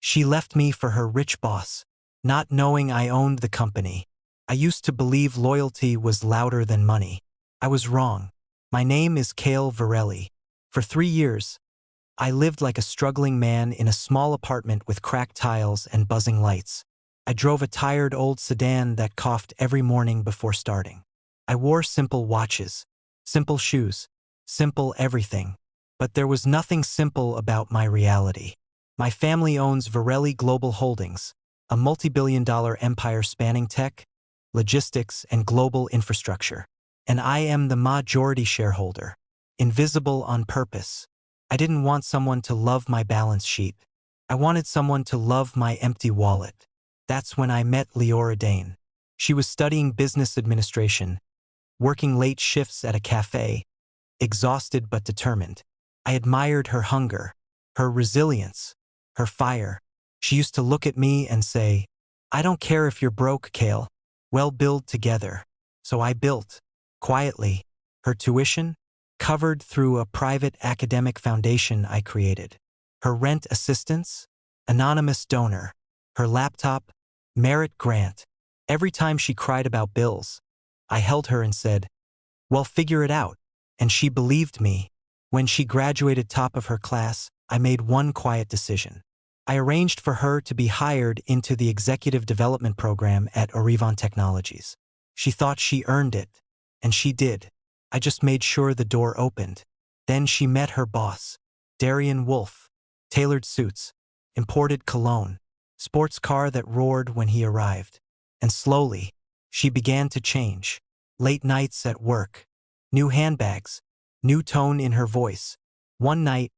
She left me for her rich boss, not knowing I owned the company. I used to believe loyalty was louder than money. I was wrong. My name is Cale Varelli. For 3 years, I lived like a struggling man in a small apartment with cracked tiles and buzzing lights. I drove a tired old sedan that coughed every morning before starting. I wore simple watches, simple shoes, simple everything. But there was nothing simple about my reality. My family owns Varelli Global Holdings, a multi-billion-dollar empire spanning tech, logistics, and global infrastructure. And I am the majority shareholder, invisible on purpose. I didn't want someone to love my balance sheet. I wanted someone to love my empty wallet. That's when I met Leora Dane. She was studying business administration, working late shifts at a cafe, exhausted but determined. I admired her hunger, her resilience, her fire. She used to look at me and say, "I don't care if you're broke, Cale. We'll build together." So I built, quietly, her tuition, covered through a private academic foundation I created. Her rent assistance, anonymous donor. Her laptop, merit grant. Every time she cried about bills, I held her and said, "Well, figure it out." And she believed me. When she graduated top of her class, I made one quiet decision. I arranged for her to be hired into the executive development program at Orivon Technologies. She thought she earned it, and she did. I just made sure the door opened. Then she met her boss, Darian Wolf. Tailored suits, imported cologne, sports car that roared when he arrived. And slowly, she began to change. Late nights at work, new handbags, new tone in her voice. One night,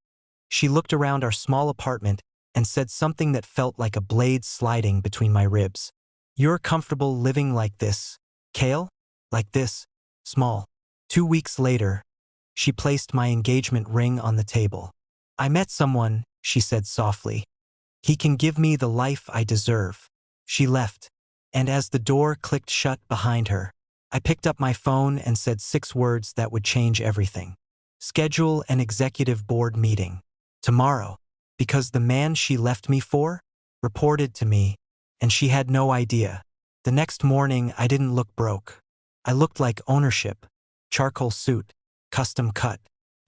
she looked around our small apartment and said something that felt like a blade sliding between my ribs. "You're comfortable living like this, Cale? Like this, small." 2 weeks later, she placed my engagement ring on the table. "I met someone," she said softly. "He can give me the life I deserve." She left, and as the door clicked shut behind her, I picked up my phone and said 6 words that would change everything. "Schedule an executive board meeting. Tomorrow." Because the man she left me for reported to me, and she had no idea. The next morning, I didn't look broke. I looked like ownership. Charcoal suit, custom cut,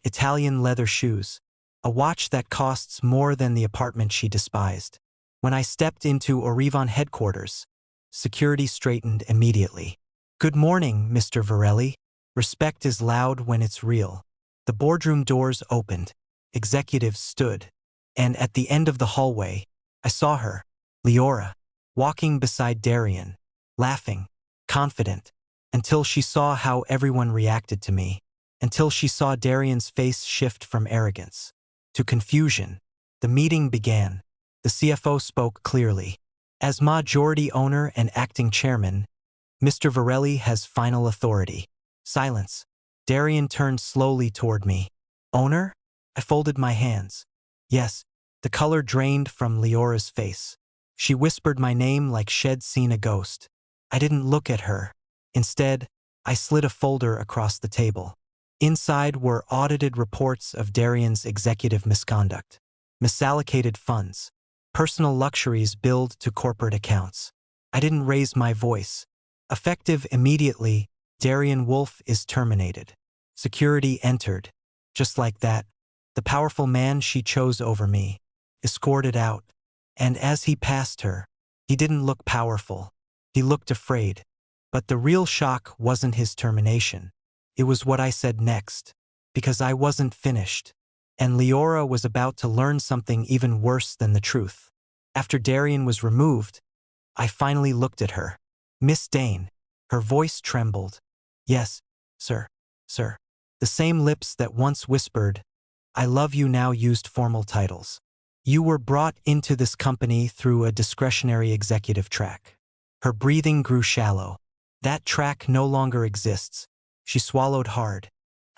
Italian leather shoes, a watch that costs more than the apartment she despised. When I stepped into Orivon headquarters, security straightened immediately. "Good morning, Mr. Varelli." Respect is loud when it's real. The boardroom doors opened. Executives stood. And at the end of the hallway, I saw her, Leora, walking beside Darian, laughing, confident, until she saw how everyone reacted to me, until she saw Darian's face shift from arrogance to confusion. The meeting began. The CFO spoke clearly. "As majority owner and acting chairman, Mr. Varelli has final authority." Silence. Darian turned slowly toward me. "Owner?" I folded my hands. "Yes." The color drained from Leora's face. She whispered my name like she'd seen a ghost. I didn't look at her. Instead, I slid a folder across the table. Inside were audited reports of Darian's executive misconduct, misallocated funds, personal luxuries billed to corporate accounts. I didn't raise my voice. Effective immediately, Darian Wolf is terminated. Security entered. Just like that, the powerful man she chose over me, escorted out. And as he passed her, he didn't look powerful. He looked afraid. But the real shock wasn't his termination. It was what I said next. Because I wasn't finished. And Leora was about to learn something even worse than the truth. After Darian was removed, I finally looked at her. "Miss Dane." Her voice trembled. "Yes, sir, sir." The same lips that once whispered, "I love you," now used formal titles. "You were brought into this company through a discretionary executive track." Her breathing grew shallow. "That track no longer exists." She swallowed hard.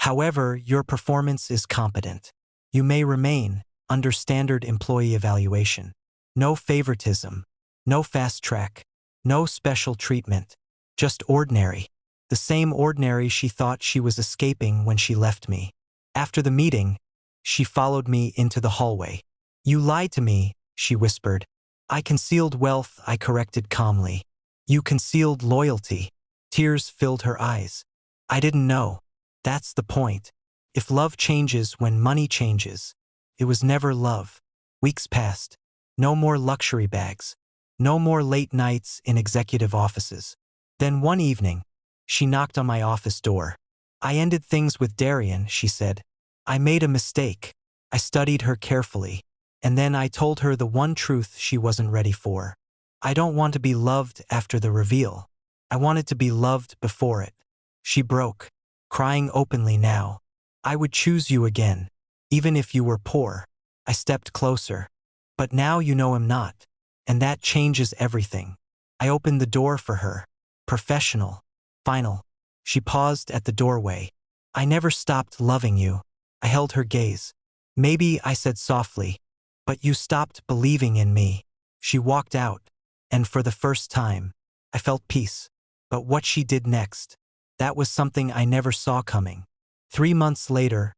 "However, your performance is competent. You may remain under standard employee evaluation. No favoritism, no fast track, no special treatment. Just ordinary." The same ordinary she thought she was escaping when she left me. After the meeting, she followed me into the hallway. "You lied to me," she whispered. I concealed wealth, I corrected calmly. You concealed loyalty. Tears filled her eyes. I didn't know. That's the point. If love changes when money changes, it was never love. Weeks passed. No more luxury bags. No more late nights in executive offices. Then one evening, she knocked on my office door. I ended things with Darian, she said. I made a mistake. I studied her carefully. And then I told her the one truth she wasn't ready for. I don't want to be loved after the reveal. I wanted to be loved before it. She broke, crying openly now. I would choose you again, even if you were poor. I stepped closer. But now you know I'm not. And that changes everything. I opened the door for her. Professional. Final. She paused at the doorway. I never stopped loving you. I held her gaze. Maybe, I said softly, but you stopped believing in me. She walked out, and for the first time, I felt peace. But what she did next, that was something I never saw coming. 3 months later,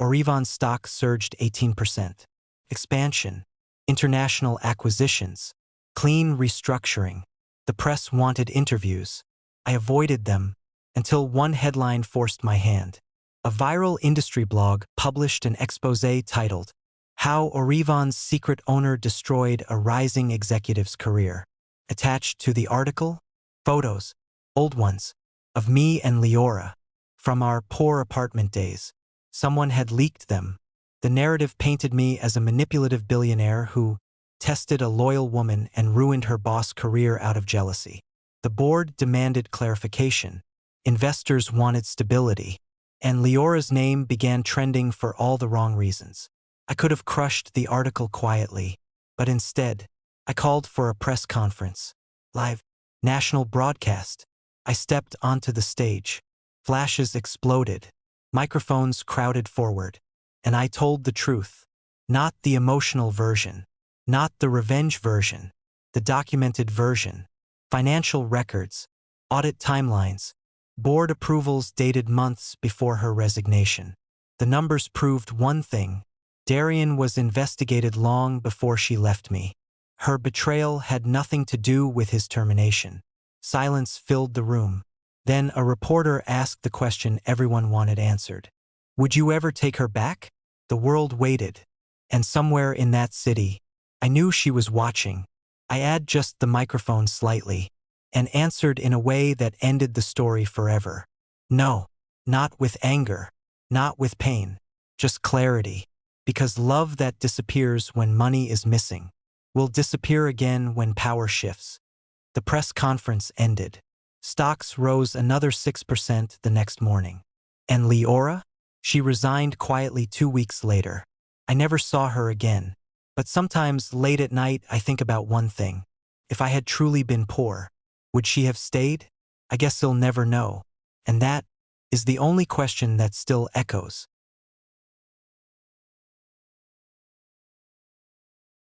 Orivon's stock surged 18%. Expansion, international acquisitions, clean restructuring. The press wanted interviews. I avoided them until one headline forced my hand. A viral industry blog published an exposé titled, "How Orivon's Secret Owner Destroyed a Rising Executive's Career." Attached to the article, photos, old ones, of me and Leora, from our poor apartment days. Someone had leaked them. The narrative painted me as a manipulative billionaire who tested a loyal woman and ruined her boss' career out of jealousy. The board demanded clarification. Investors wanted stability. And Leora's name began trending for all the wrong reasons. I could have crushed the article quietly, but instead, I called for a press conference. Live, national broadcast. I stepped onto the stage. Flashes exploded. Microphones crowded forward. And I told the truth. Not the emotional version. Not the revenge version. The documented version. Financial records. Audit timelines. Board approvals dated months before her resignation. The numbers proved one thing. Darian was investigated long before she left me. Her betrayal had nothing to do with his termination. Silence filled the room. Then a reporter asked the question everyone wanted answered. Would you ever take her back? The world waited. And somewhere in that city, I knew she was watching. I adjusted the microphone slightly and answered in a way that ended the story forever. No, not with anger, not with pain, just clarity. Because love that disappears when money is missing will disappear again when power shifts. The press conference ended. Stocks rose another 6% the next morning. And Leora? She resigned quietly 2 weeks later. I never saw her again. But sometimes late at night I think about one thing. If I had truly been poor, would she have stayed? I guess he'll never know. And that is the only question that still echoes.